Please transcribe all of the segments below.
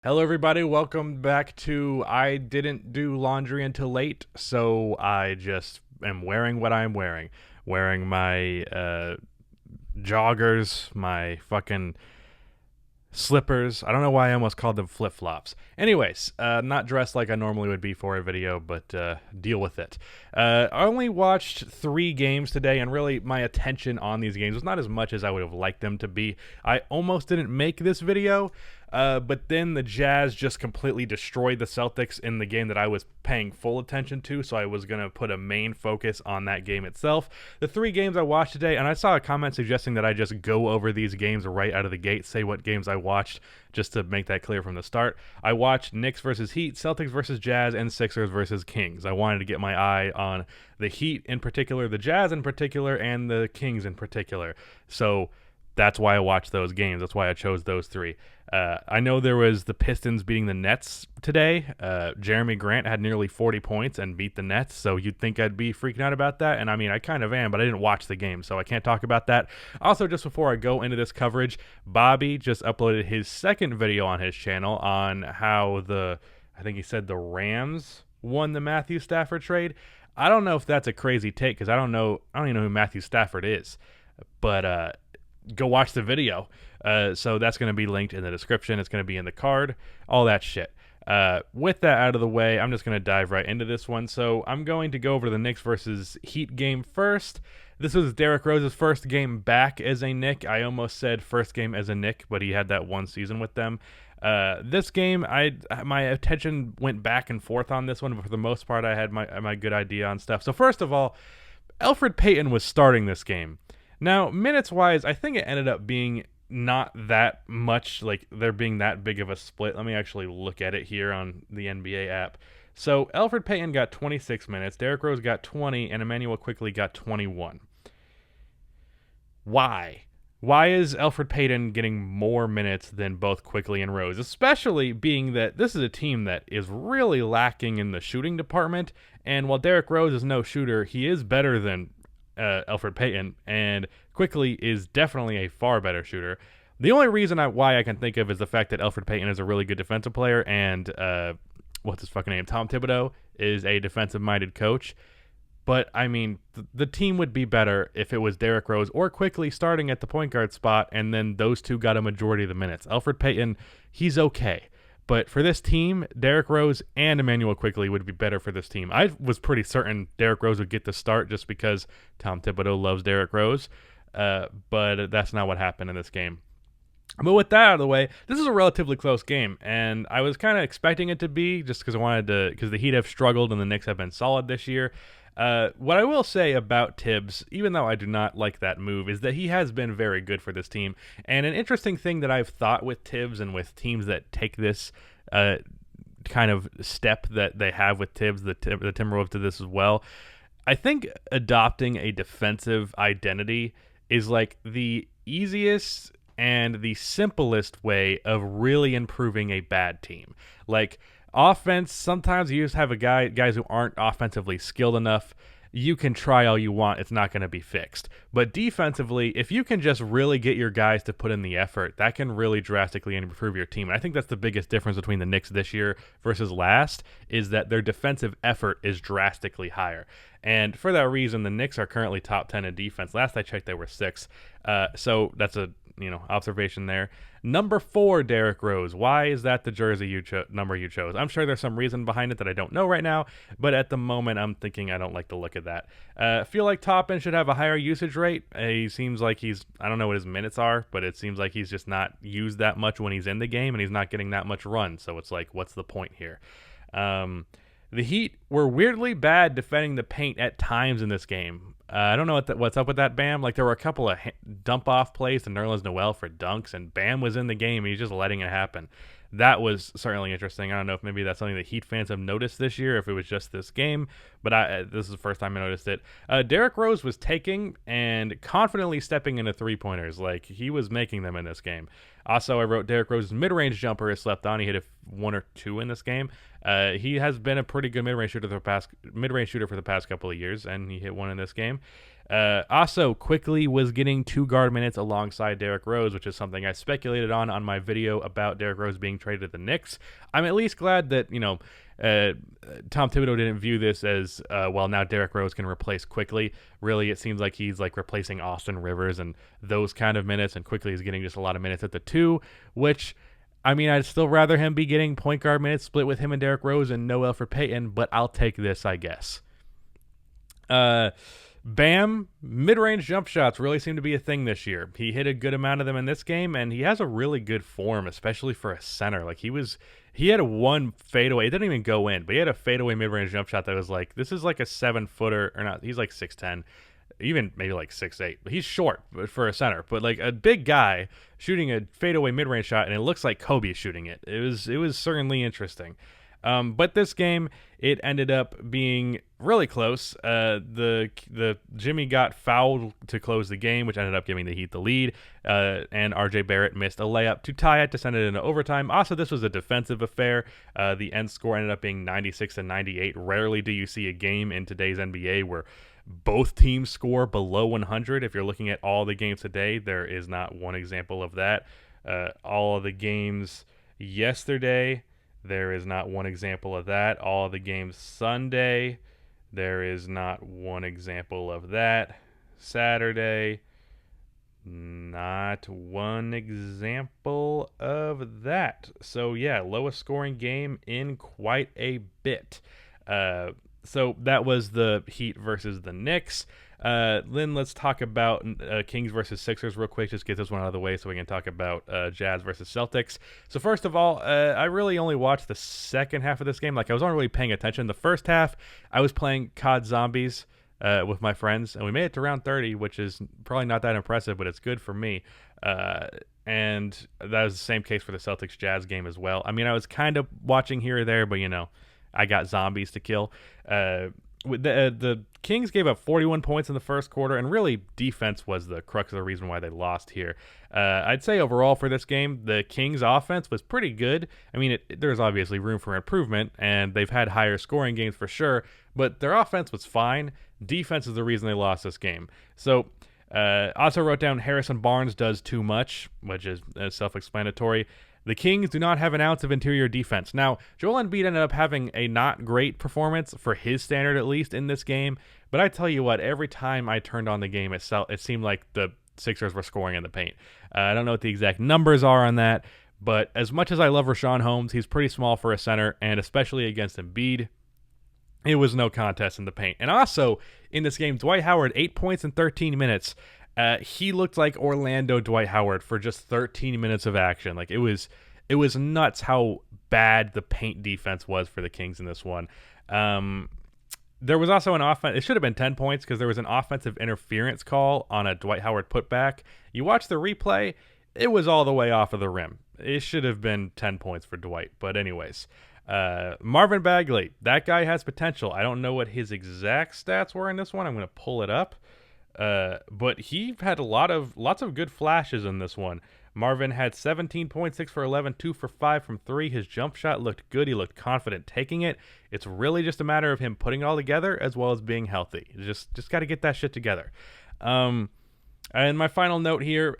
Hello, everybody. Welcome back to I didn't do laundry until late, so I just am wearing what I'm wearing. Wearing my joggers, my fucking slippers. I don't know why I almost called them flip flops. Anyways, not dressed like I normally would be for a video, but deal with it. I only watched 3 games today, and really my attention on these games was not as much as I would have liked them to be. I almost didn't make this video. But then the Jazz just completely destroyed the Celtics in the game that I was paying full attention to, so I was going to put a main focus on that game itself. The 3 games I watched today, and I saw a comment suggesting that I just go over these games right out of the gate, say what games I watched, just to make that clear from the start. I watched Knicks versus Heat, Celtics versus Jazz, and Sixers versus Kings. I wanted to get my eye on the Heat in particular, the Jazz in particular, and the Kings in particular. So that's why I watched those games. That's why I chose those 3. I know there was the Pistons beating the Nets today. Jeremy Grant had nearly 40 points and beat the Nets, so you'd think I'd be freaking out about that. And I mean, I kind of am, but I didn't watch the game, so I can't talk about that. Also, just before I go into this coverage, Bobby just uploaded his second video on his channel on how I think he said the Rams won the Matthew Stafford trade. I don't know if that's a crazy take because I don't even know who Matthew Stafford is, but go watch the video. So that's going to be linked in the description. It's going to be in the card, all that shit. With that out of the way, I'm just going to dive right into this one. So I'm going to go over the Knicks versus Heat game first. This was Derrick Rose's first game back as a Knick. I almost said first game as a Knick, but he had that one season with them. This game, my attention went back and forth on this one, but for the most part, I had my good idea on stuff. So first of all, Elfrid Payton was starting this game. Now, minutes-wise, I think it ended up being not that much, like there being that big of a split. Let me actually look at it here on the NBA app. So Elfrid Payton got 26 minutes, Derrick Rose got 20, and Emmanuel Quickley got 21. Why? Why is Elfrid Payton getting more minutes than both Quickley and Rose? Especially being that this is a team that is really lacking in the shooting department, and while Derrick Rose is no shooter, he is better than Elfrid Payton, and Quickley is definitely a far better shooter. The only reason why I can think of is the fact that Elfrid Payton is a really good defensive player, and what's his fucking name? Tom Thibodeau is a defensive-minded coach. But, I mean, the team would be better if it was Derrick Rose or Quickley starting at the point guard spot, and then those two got a majority of the minutes. Elfrid Payton, he's okay. But for this team, Derrick Rose and Emmanuel Quickley would be better for this team. I was pretty certain Derrick Rose would get the start just because Tom Thibodeau loves Derrick Rose, but that's not what happened in this game. But with that out of the way, this is a relatively close game, and I was kind of expecting it to be just because because the Heat have struggled and the Knicks have been solid this year. What I will say about Tibbs, even though I do not like that move, is that he has been very good for this team. And an interesting thing that I've thought with Tibbs and with teams that take this kind of step that they have with Tibbs, the Timberwolves did this as well. I think adopting a defensive identity is like the easiest and the simplest way of really improving a bad team. Like, offense, sometimes you just have guys who aren't offensively skilled enough. You can try all you want, it's not going to be fixed. But defensively, if you can just really get your guys to put in the effort, that can really drastically improve your team. And I think that's the biggest difference between the Knicks this year versus last, is that their defensive effort is drastically higher. And for that reason, the Knicks are currently top 10 in defense. Last I checked, they were 6. So that's a observation there. Number 4, Derrick Rose. Why is that the jersey number you chose? I'm sure there's some reason behind it that I don't know right now, but at the moment I'm thinking I don't like the look of that. Feel like Toppin should have a higher usage rate. He seems like I don't know what his minutes are, but it seems like he's just not used that much when he's in the game, and he's not getting that much run, so it's like, what's the point here? The Heat were weirdly bad defending the paint at times in this game. I don't know what's up with that, Bam. Like, there were a couple of dump-off plays to Nerlens Noel for dunks, and Bam was in the game, and he's just letting it happen. That was certainly interesting. I don't know if maybe that's something that Heat fans have noticed this year, if it was just this game, but this is the first time I noticed it. Derrick Rose was taking and confidently stepping into three-pointers. Like, he was making them in this game. Also, I wrote Derrick Rose's mid-range jumper is slept on. He hit 1 or 2 in this game. He has been a pretty good mid-range shooter for the past couple of years, and he hit 1 in this game. Also, quickly was getting 2 guard minutes alongside Derrick Rose, which is something I speculated on my video about Derrick Rose being traded to the Knicks. I'm at least glad that, Tom Thibodeau didn't view this as, well, now Derrick Rose can replace Quickly. Really, it seems like he's like replacing Austin Rivers and those kind of minutes, and Quickly is getting just a lot of minutes at the 2, which, I mean, I'd still rather him be getting point guard minutes split with him and Derrick Rose and no Elfrid Payton, but I'll take this, I guess. Bam, mid-range jump shots really seem to be a thing this year. He hit a good amount of them in this game, and he has a really good form, especially for a center. Like, he had one fadeaway. It didn't even go in, but he had a fadeaway mid-range jump shot that was like, this is like a 7-footer, or not, he's like 6'10", even maybe like 6'8". But he's short for a center, but like a big guy shooting a fadeaway mid-range shot, and it looks like Kobe shooting it. It was certainly interesting. But this game, it ended up being really close. The Jimmy got fouled to close the game, which ended up giving the Heat the lead. And RJ Barrett missed a layup to tie it to send it into overtime. Also, this was a defensive affair. The end score ended up being 96-98. Rarely do you see a game in today's NBA where both teams score below 100. If you're looking at all the games today, there is not one example of that. All of the games yesterday, there is not one example of that. All of the games Sunday, there is not one example of that. Saturday, not one example of that. So, yeah, lowest scoring game in quite a bit. So that was the Heat versus the Knicks. Then let's talk about Kings versus Sixers real quick. Just get this one out of the way so we can talk about Jazz versus Celtics. So first of all, I really only watched the second half of this game. Like, I wasn't really paying attention. The first half, I was playing COD Zombies with my friends, and we made it to round 30, which is probably not that impressive, but it's good for me. And that was the same case for the Celtics Jazz game as well. I mean, I was kind of watching here or there, but I got zombies to kill. The Kings gave up 41 points in the first quarter, and really defense was the crux of the reason why they lost here. I'd say overall for this game, the Kings offense was pretty good. I mean, there's obviously room for improvement, and they've had higher scoring games for sure, but their offense was fine. Defense is the reason they lost this game. So, also wrote down Harrison Barnes does too much, which is self-explanatory. The Kings do not have an ounce of interior defense. Now, Joel Embiid ended up having a not great performance, for his standard at least, in this game. But I tell you what, every time I turned on the game, it seemed like the Sixers were scoring in the paint. I don't know what the exact numbers are on that, but as much as I love Rashawn Holmes, he's pretty small for a center, and especially against Embiid, it was no contest in the paint. And also, in this game, Dwight Howard, 8 points in 13 minutes. He looked like Orlando Dwight Howard for just 13 minutes of action. Like, it was nuts how bad the paint defense was for the Kings in this one. There was also an offense. It should have been 10 points because there was an offensive interference call on a Dwight Howard putback. You watch the replay, it was all the way off of the rim. It should have been 10 points for Dwight. But anyways, Marvin Bagley, that guy has potential. I don't know what his exact stats were in this one. I'm going to pull it up. But he had lots of good flashes in this one. Marvin had 17 points, 6 for 11, 2 for 5 from 3. His jump shot looked good. He looked confident taking it. It's really just a matter of him putting it all together as well as being healthy. Just got to get that shit together. And my final note here,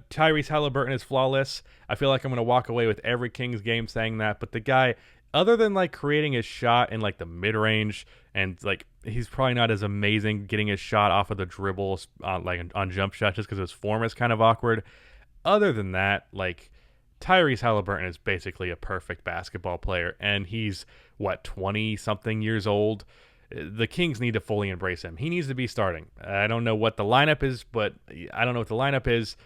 Tyrese Halliburton is flawless. I feel like I'm going to walk away with every Kings game saying that, but the guy, other than like creating his shot in like the mid-range, and like he's probably not as amazing getting his shot off of the dribbles on jump shots just because his form is kind of awkward. Other than that, like, Tyrese Halliburton is basically a perfect basketball player, and he's 20-something years old. The Kings need to fully embrace him. He needs to be starting. I don't know what the lineup is, but I don't know what the lineup is.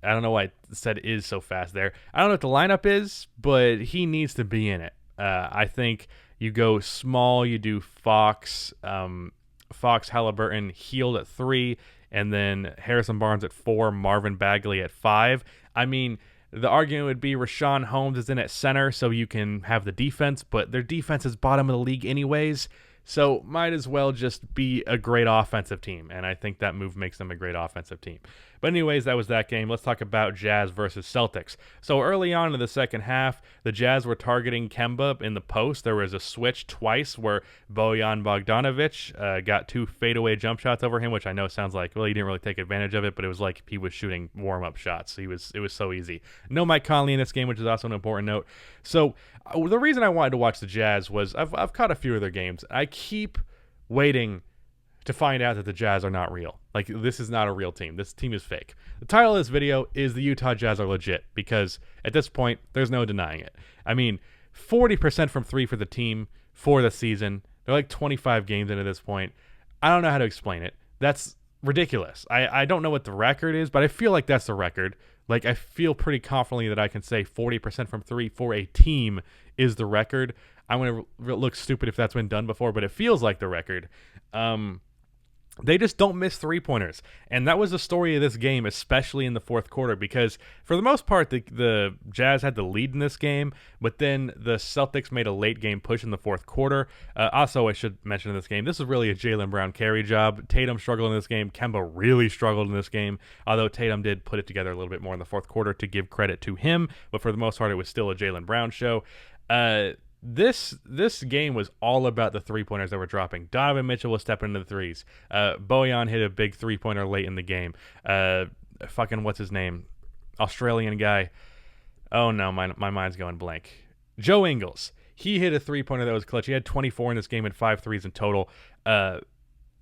I don't know why I said is so fast there. I don't know what the lineup is, but he needs to be in it. I think you go small, you do Fox, Halliburton, Hield at 3, and then Harrison Barnes at 4, Marvin Bagley at 5. I mean, the argument would be Rashawn Holmes is in at center, so you can have the defense, but their defense is bottom of the league anyways, so might as well just be a great offensive team, and I think that move makes them a great offensive team. But anyways, that was that game. Let's talk about Jazz versus Celtics. So early on in the second half, the Jazz were targeting Kemba in the post. There was a switch twice where Bojan Bogdanovic got 2 fadeaway jump shots over him, which I know sounds like, well, he didn't really take advantage of it, but it was like he was shooting warm-up shots. It was so easy. No Mike Conley in this game, which is also an important note. So the reason I wanted to watch the Jazz was I've caught a few of their games. I keep waiting to find out that the Jazz are not real. Like, this is not a real team. This team is fake. The title of this video is The Utah Jazz Are Legit, because at this point, there's no denying it. I mean, 40% from 3 for the team for the season. They're like 25 games into this point. I don't know how to explain it. That's ridiculous. I don't know what the record is, but I feel like that's the record. Like, I feel pretty confidently that I can say 40% from 3 for a team is the record. I'm going to look stupid if that's been done before, but it feels like the record. They just don't miss three-pointers. And that was the story of this game, especially in the fourth quarter, because for the most part, the Jazz had the lead in this game, but then the Celtics made a late-game push in the fourth quarter. Also, I should mention in this game, this is really a Jaylen Brown carry job. Tatum struggled in this game. Kemba really struggled in this game, although Tatum did put it together a little bit more in the fourth quarter to give credit to him, but for the most part, it was still a Jaylen Brown show. This game was all about the three-pointers that were dropping. Donovan Mitchell was stepping into the threes. Bojan hit a big three-pointer late in the game. What's his name? Australian guy. Oh, no, my mind's going blank. Joe Ingles. He hit a three-pointer that was clutch. He had 24 in this game and 5 threes in total. I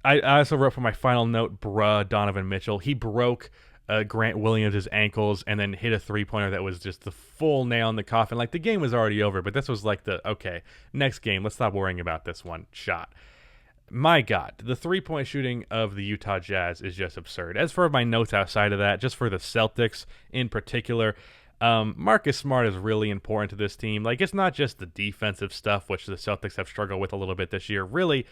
also wrote for my final note, Donovan Mitchell. He broke Grant Williams' ankles and then hit a three-pointer that was just the full nail in the coffin. Like, the game was already over, but this was like okay, next game, let's stop worrying about this one shot. My God, the three-point shooting of the Utah Jazz is just absurd. As for my notes outside of that, just for the Celtics in particular, Marcus Smart is really important to this team. Like, it's not just the defensive stuff, which the Celtics have struggled with a little bit this year. Really,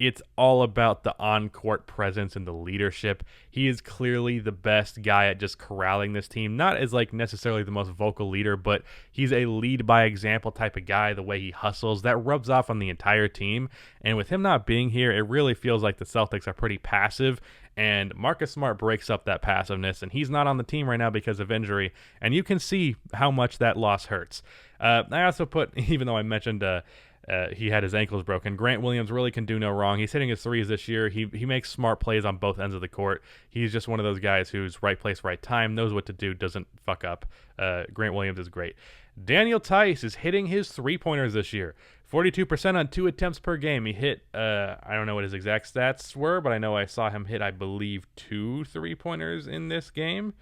it's all about the on-court presence and the leadership. He is clearly the best guy at just corralling this team. Not as like necessarily the most vocal leader, but he's a lead-by-example type of guy. The way he hustles, that rubs off on the entire team. And with him not being here, it really feels like the Celtics are pretty passive. And Marcus Smart breaks up that passiveness, and he's not on the team right now because of injury. And you can see how much that loss hurts. I also put, even though I mentioned he had his ankles broken, Grant Williams really can do no wrong. He's hitting his threes this year. He makes smart plays on both ends of the court. He's just one of those guys who's right place, right time, knows what to do, doesn't fuck up. Grant Williams is great. Daniel Tice is hitting his three-pointers this year. 42% on 2 attempts per game. He hit, I don't know what his exact stats were, but I know I saw him hit, I believe, 2 three-pointers in this game.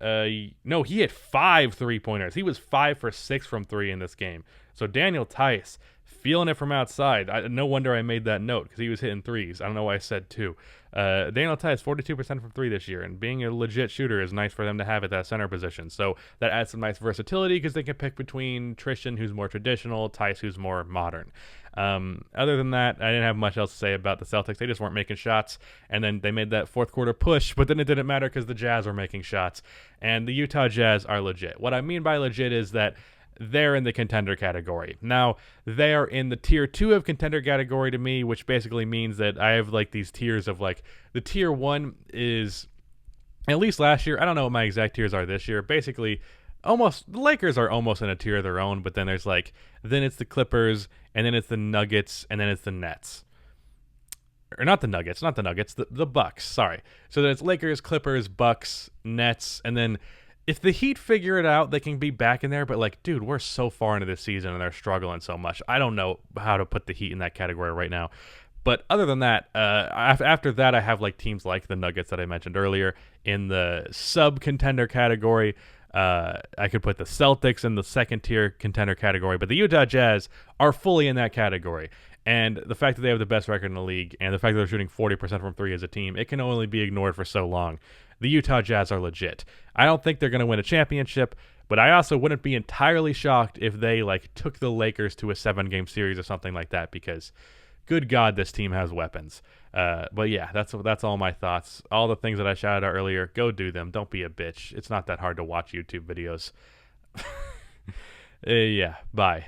No, he hit 5 three-pointers. He was 5 for 6 from 3 in this game. So Daniel Tice, feeling it from outside. No wonder I made that note, because he was hitting threes. I don't know why I said 2. Daniel Tice, 42% from 3 this year, and being a legit shooter is nice for them to have at that center position. So that adds some nice versatility, because they can pick between Tristan, who's more traditional, Tice, who's more modern. Other than that, I didn't have much else to say about the Celtics. They just weren't making shots, and then they made that fourth quarter push, but then it didn't matter because the Jazz were making shots, and the Utah Jazz are legit. What I mean by legit is that they're in the contender category. Now, they are in the tier 2 of contender category to me, which basically means that I have like these tiers of like, the tier 1 is, at least last year, I don't know what my exact tiers are this year, basically the Lakers are almost in a tier of their own, but then there's like, then it's the Clippers, and then it's the Nuggets, and then it's the Nets. Or not the Nuggets, the Bucks, sorry. So then it's Lakers, Clippers, Bucks, Nets, and then if the Heat figure it out, they can be back in there, but like, dude, we're so far into this season and they're struggling so much. I don't know how to put the Heat in that category right now. But other than that, after that, I have like teams like the Nuggets that I mentioned earlier in the sub-contender category. I could put the Celtics in the second-tier contender category, but the Utah Jazz are fully in that category. And the fact that they have the best record in the league and the fact that they're shooting 40% from 3 as a team, it can only be ignored for so long. The Utah Jazz are legit. I don't think they're going to win a championship, but I also wouldn't be entirely shocked if they like took the Lakers to a 7-game series or something like that, because good God, this team has weapons. But yeah, that's all my thoughts. All the things that I shouted out earlier, go do them. Don't be a bitch. It's not that hard to watch YouTube videos. Yeah, bye.